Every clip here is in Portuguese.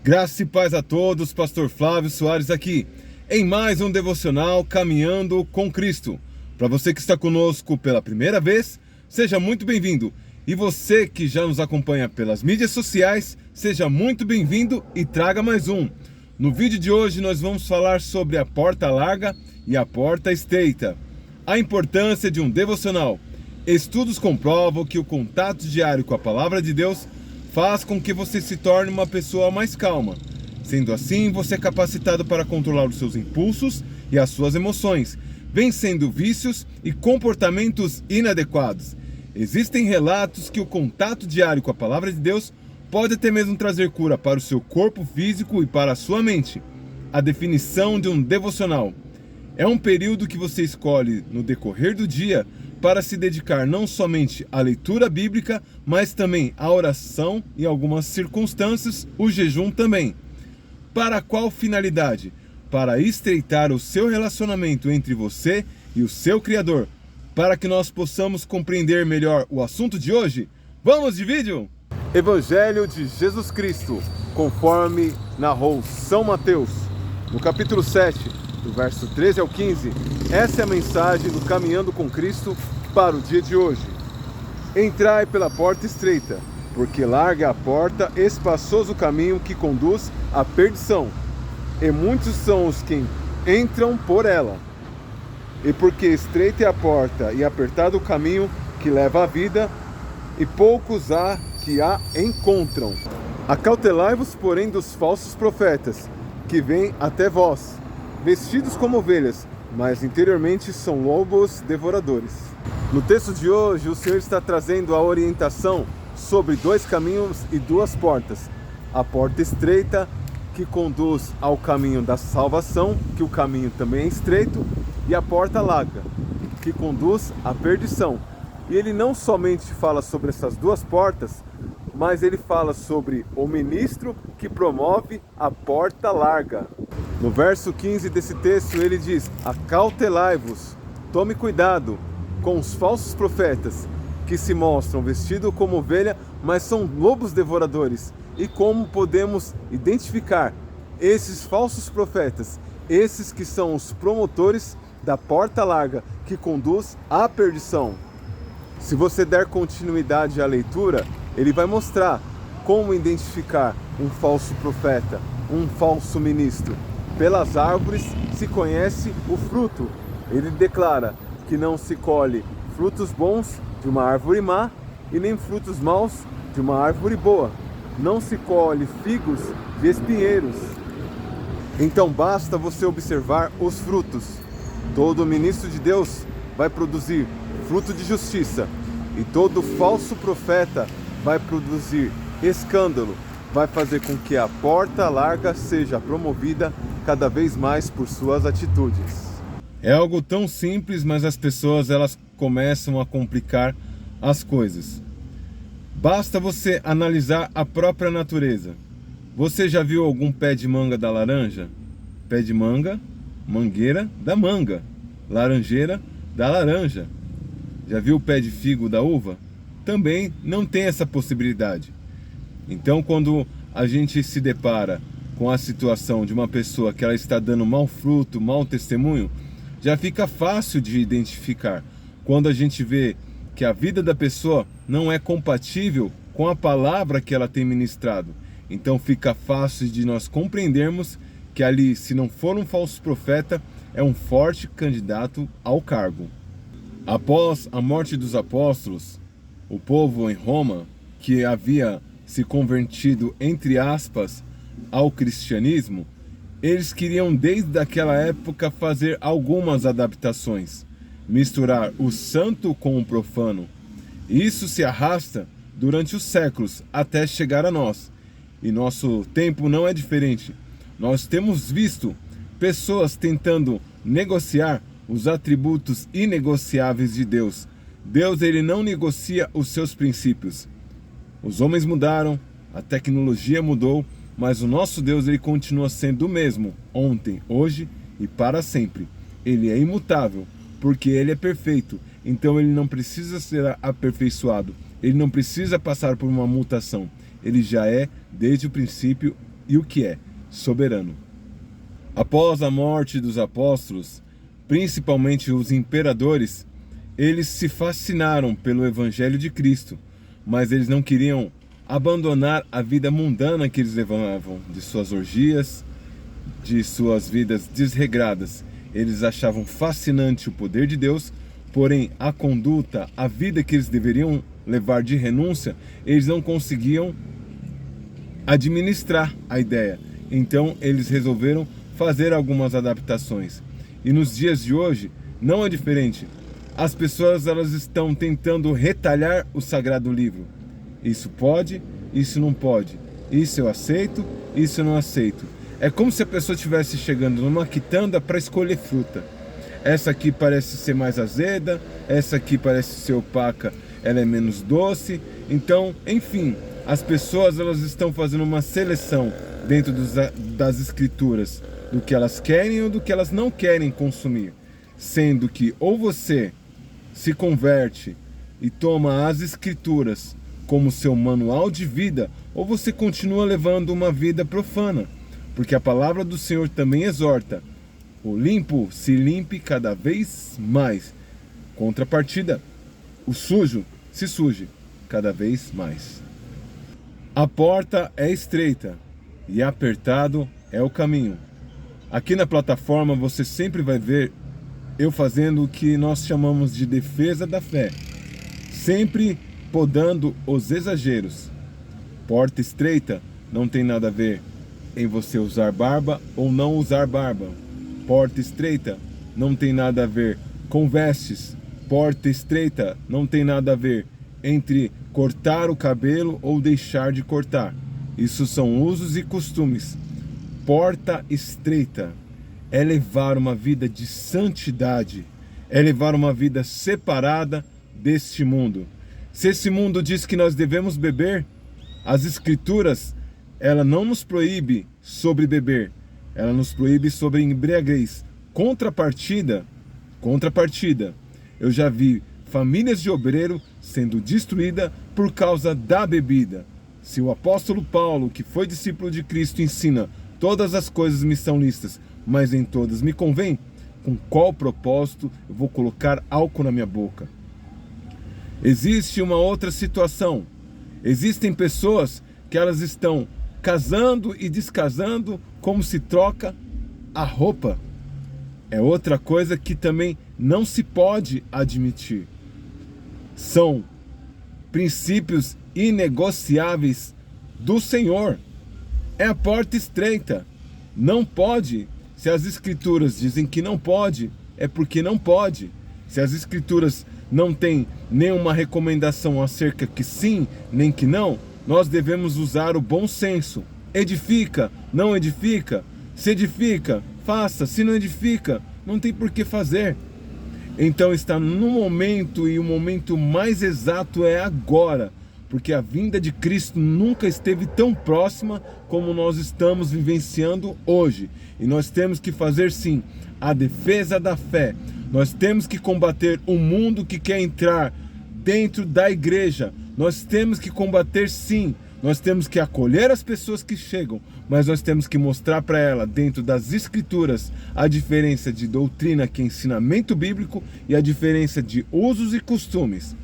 Graça e paz a todos, Pastor Flávio Soares aqui, em mais um devocional Caminhando com Cristo. Para você que está conosco pela primeira vez, seja muito bem-vindo. E você que já nos acompanha pelas mídias sociais, seja muito bem-vindo e traga mais um. No vídeo de hoje nós vamos falar sobre a porta larga e a porta estreita. A importância de um devocional. Estudos comprovam que o contato diário com a Palavra de Deus faz com que você se torne uma pessoa mais calma. Sendo assim, você é capacitado para controlar os seus impulsos e as suas emoções, vencendo vícios e comportamentos inadequados. Existem relatos que o contato diário com a Palavra de Deus pode até mesmo trazer cura para o seu corpo físico e para a sua mente. A definição de um devocional é um período que você escolhe no decorrer do dia para se dedicar não somente à leitura bíblica, mas também à oração e, em algumas circunstâncias, o jejum também. Para qual finalidade? Para estreitar o seu relacionamento entre você e o seu Criador. Para que nós possamos compreender melhor o assunto de hoje, vamos de vídeo? Evangelho de Jesus Cristo, conforme narrou São Mateus, no capítulo 7, do verso 13 ao 15, essa é a mensagem do Caminhando com Cristo para o dia de hoje. Entrai pela porta estreita, porque larga a porta, espaçoso o caminho que conduz à perdição, e muitos são os que entram por ela. E porque estreita é a porta e apertado o caminho que leva à vida, e poucos há que a encontram. Acautelai-vos, porém, dos falsos profetas, que vêm até vós, vestidos como ovelhas, mas interiormente são lobos devoradores. No texto de hoje, o Senhor está trazendo a orientação sobre dois caminhos e duas portas. A porta estreita, que conduz ao caminho da salvação, que o caminho também é estreito, e a porta larga, que conduz à perdição. E ele não somente fala sobre essas duas portas, mas ele fala sobre o ministro que promove a porta larga. No verso 15 desse texto ele diz: acautelai-vos, tome cuidado com os falsos profetas, que se mostram vestidos como ovelha, mas são lobos devoradores. E como podemos identificar esses falsos profetas? Esses que são os promotores da porta larga, que conduz à perdição. Se você der continuidade à leitura, ele vai mostrar como identificar um falso profeta, um falso ministro. Pelas árvores se conhece o fruto. Ele declara que não se colhe frutos bons de uma árvore má e nem frutos maus de uma árvore boa. Não se colhe figos de espinheiros. Então basta você observar os frutos. Todo ministro de Deus vai produzir fruto de justiça, e todo falso profeta vai produzir escândalo, vai fazer com que a porta larga seja promovida cada vez mais por suas atitudes. É algo tão simples, mas as pessoas elas começam a complicar as coisas. Basta você analisar a própria natureza. Você já viu algum pé de manga da laranja? Pé de manga, mangueira da manga, laranjeira da laranja. Já viu o pé de figo da uva? Também não tem essa possibilidade. Então, quando a gente se depara com a situação de uma pessoa que ela está dando mau fruto, mau testemunho, já fica fácil de identificar. Quando a gente vê que a vida da pessoa não é compatível com a palavra que ela tem ministrado, então fica fácil de nós compreendermos que ali, se não for um falso profeta, é um forte candidato ao cargo. Após a morte dos apóstolos, o povo em Roma, que havia se convertido, entre aspas, ao cristianismo, eles queriam desde aquela época fazer algumas adaptações, misturar o santo com o profano. Isso se arrasta durante os séculos até chegar a nós. E nosso tempo não é diferente. Nós temos visto pessoas tentando negociar os atributos inegociáveis de Deus. Deus, ele não negocia os seus princípios. Os homens mudaram, a tecnologia mudou, mas o nosso Deus, ele continua sendo o mesmo, ontem, hoje e para sempre. Ele é imutável, porque ele é perfeito, então ele não precisa ser aperfeiçoado, ele não precisa passar por uma mutação, ele já é desde o princípio e o que é soberano. Após a morte dos apóstolos, principalmente os imperadores, eles se fascinaram pelo Evangelho de Cristo, mas eles não queriam abandonar a vida mundana que eles levavam, de suas orgias, de suas vidas desregradas. Eles achavam fascinante o poder de Deus, porém a conduta, a vida que eles deveriam levar de renúncia, eles não conseguiam administrar a ideia. Então eles resolveram fazer algumas adaptações. E nos dias de hoje não é diferente. As pessoas, elas estão tentando retalhar o sagrado livro. Isso pode, isso não pode. Isso eu aceito, isso eu não aceito. É como se a pessoa estivesse chegando numa quitanda para escolher fruta. Essa aqui parece ser mais azeda, essa aqui parece ser opaca, ela é menos doce. Então, enfim, as pessoas, elas estão fazendo uma seleção dentro das escrituras, do que elas querem ou do que elas não querem consumir. Sendo que ou você se converte e toma as escrituras como seu manual de vida, ou você continua levando uma vida profana. Porque a palavra do Senhor também exorta: o limpo se limpe cada vez mais. Contrapartida, o sujo se suje cada vez mais. A porta é estreita e apertado é o caminho. Aqui na plataforma você sempre vai ver eu fazendo o que nós chamamos de defesa da fé, sempre podando os exageros. Porta estreita não tem nada a ver em você usar barba ou não usar barba. Porta estreita não tem nada a ver com vestes. Porta estreita não tem nada a ver entre cortar o cabelo ou deixar de cortar. Isso são usos e costumes. Porta estreita é levar uma vida de santidade, é levar uma vida separada deste mundo. Se esse mundo diz que nós devemos beber, as escrituras, ela não nos proíbe sobre beber, ela nos proíbe sobre embriaguez. Contrapartida, eu já vi famílias de obreiro sendo destruídas por causa da bebida. Se o apóstolo Paulo, que foi discípulo de Cristo, ensina: todas as coisas me são lícitas, mas em todas me convém, com qual propósito eu vou colocar álcool na minha boca? Existe uma outra situação. Existem pessoas que elas estão casando e descasando como se troca a roupa. É outra coisa que também não se pode admitir. São princípios inegociáveis do Senhor. É a porta estreita. Não pode. Se as escrituras dizem que não pode, é porque não pode. Se as escrituras não têm nenhuma recomendação acerca que sim, nem que não, nós devemos usar o bom senso. Edifica, não edifica? Se edifica, faça. Se não edifica, não tem por que fazer. Então está no momento, e o momento mais exato é agora, porque a vinda de Cristo nunca esteve tão próxima como nós estamos vivenciando hoje. E nós temos que fazer sim a defesa da fé. Nós temos que combater o mundo que quer entrar dentro da igreja. Nós temos que combater sim. Nós temos que acolher as pessoas que chegam, mas nós temos que mostrar para ela, dentro das escrituras, a diferença de doutrina, que é ensinamento bíblico, e a diferença de usos e costumes.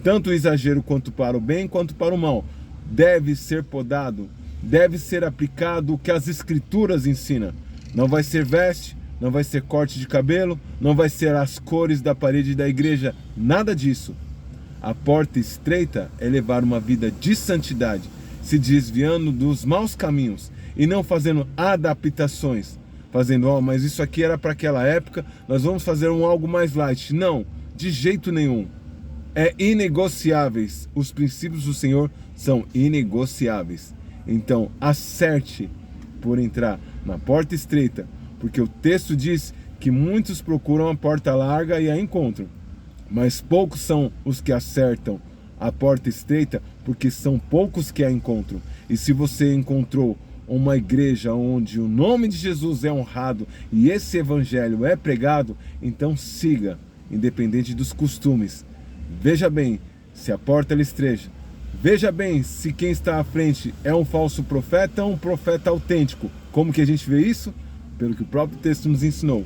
Tanto o exagero quanto para o bem, quanto para o mal, deve ser podado, deve ser aplicado o que as escrituras ensinam. Não vai ser veste, não vai ser corte de cabelo, não vai ser as cores da parede da igreja, nada disso. A porta estreita é levar uma vida de santidade, se desviando dos maus caminhos e não fazendo adaptações, fazendo, mas isso aqui era para aquela época, nós vamos fazer algo mais light. Não, de jeito nenhum. É inegociáveis. Os princípios do Senhor são inegociáveis. Então, acerte por entrar na porta estreita, porque o texto diz que muitos procuram a porta larga e a encontram, mas poucos são os que acertam a porta estreita, porque são poucos que a encontram. E se você encontrou uma igreja onde o nome de Jesus é honrado e esse evangelho é pregado, então siga, independente dos costumes. Veja bem, se a porta ela estreita, Veja bem se quem está à frente é um falso profeta ou um profeta autêntico. Como que a gente vê isso? Pelo que o próprio texto nos ensinou.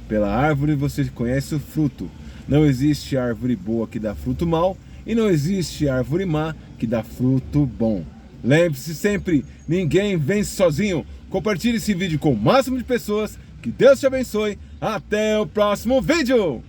Pela árvore você conhece o fruto. Não existe árvore boa que dá fruto mau, e não existe árvore má que dá fruto bom. Lembre-se sempre, ninguém vence sozinho. Compartilhe esse vídeo com o máximo de pessoas. Que Deus te abençoe. Até o próximo vídeo!